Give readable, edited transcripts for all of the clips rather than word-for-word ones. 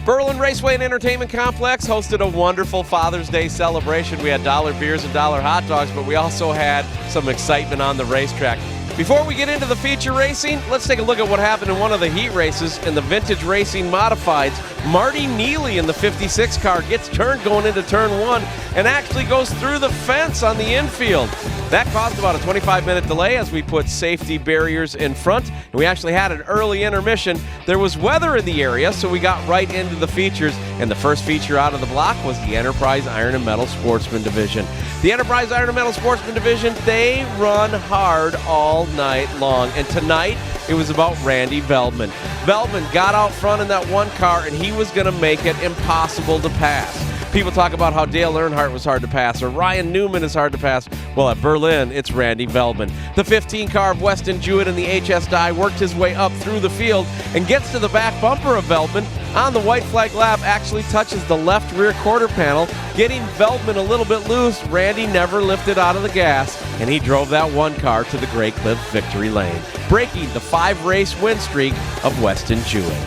Berlin Raceway and Entertainment Complex hosted a wonderful Father's Day celebration. We had dollar beers and dollar hot dogs, but we also had some excitement on the racetrack. Before we get into the feature racing, let's take a look at what happened in one of the heat races in the Vintage Racing Modifieds. Marty Neely in the 56 car gets turned going into turn 1 and actually goes through the fence on the infield. That caused about a 25-minute delay as we put safety barriers in front, and we actually had an early intermission. There was weather in the area, so we got right into the features, and the first feature out of the block was the Enterprise Iron and Metal Sportsman Division. The Enterprise Iron and Metal Sportsman Division, they run hard all night long, and tonight it was about Randy Veldman. Veldman got out front in that one car, and he was going to make it impossible to pass. People talk about how Dale Earnhardt was hard to pass or Ryan Newman is hard to pass. Well, at Berlin, it's Randy Veldman. The 15 car of Weston Jewett in the HS die worked his way up through the field and gets to the back bumper of Veldman. On the white flag lap, actually touches the left rear quarter panel, getting Veldman a little bit loose. Randy never lifted out of the gas, and he drove that one car to the Great Cliff victory lane, breaking the 5-race win streak of Weston Jewett.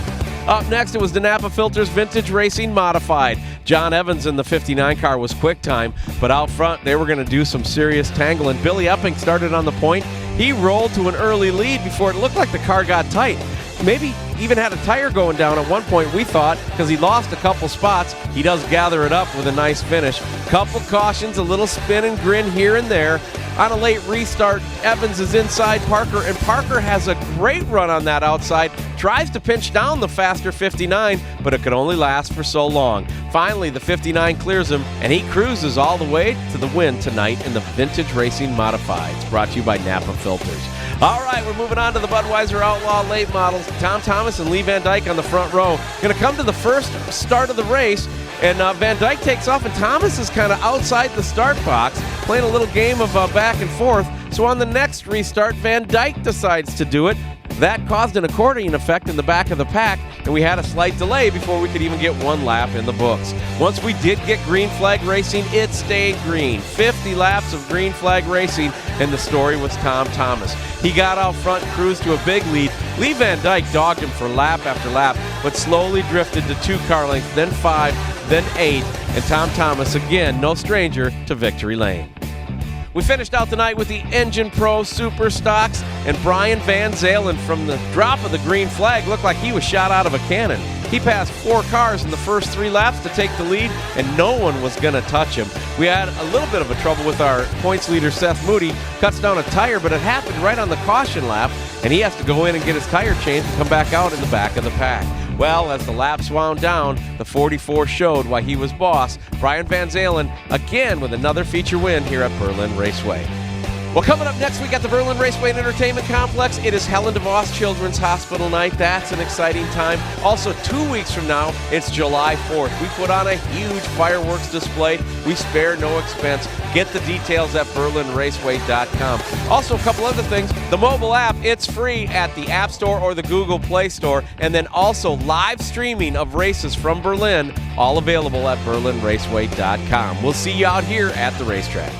Up next, it was the Napa Filters Vintage Racing Modified. John Evans in the 59 car was quick time, but out front, they were going to do some serious tangling. Billy Epping started on the point. He rolled to an early lead before it looked like the car got tight. Maybe even had a tire going down at one point, we thought, because he lost a couple spots. He does gather it up with a nice finish. Couple cautions, a little spin and grin here and there. On a late restart, Evans is inside Parker, and Parker has a great run on that outside. Tries to pinch down the faster 59, but it could only last for so long. Finally, the 59 clears him, and he cruises all the way to the win tonight in the Vintage Racing Modifieds, brought to you by Napa Filters. All right, we're moving on to the Budweiser Outlaw late models. Tom Thomas and Lee Van Dyke on the front row. Going to come to the first start of the race, and Van Dyke takes off, and Thomas is kind of outside the start box, playing a little game of back and forth. So on the next restart, Van Dyke decides to do it. That caused an accordion effect in the back of the pack, and we had a slight delay before we could even get one lap in the books. Once we did get green flag racing, it stayed green. 50 laps of green flag racing, and the story was Tom Thomas. He got out front, cruised to a big lead. Lee Van Dyke dogged him for lap after lap, but slowly drifted to 2 car lengths, then 5, then 8, and Tom Thomas, again, no stranger to victory lane. We finished out tonight with the Engine Pro Super Stocks, and Brian VanZalen from the drop of the green flag looked like he was shot out of a cannon. He passed 4 cars in the first 3 laps to take the lead, and no one was going to touch him. We had a little bit of a trouble with our points leader, Seth Moody. Cuts down a tire, but it happened right on the caution lap, and he has to go in and get his tire changed and come back out in the back of the pack. Well, as the laps wound down, the 44 showed why he was boss. Brian VanZalen, again with another feature win here at Berlin Raceway. Well, coming up next week at the Berlin Raceway and Entertainment Complex, it is Helen DeVos Children's Hospital night. That's an exciting time. Also, 2 weeks from now, it's July 4th. We put on a huge fireworks display. We spare no expense. Get the details at berlinraceway.com. Also, a couple other things. The mobile app, it's free at the App Store or the Google Play Store. And then also live streaming of races from Berlin, all available at berlinraceway.com. We'll see you out here at the racetrack.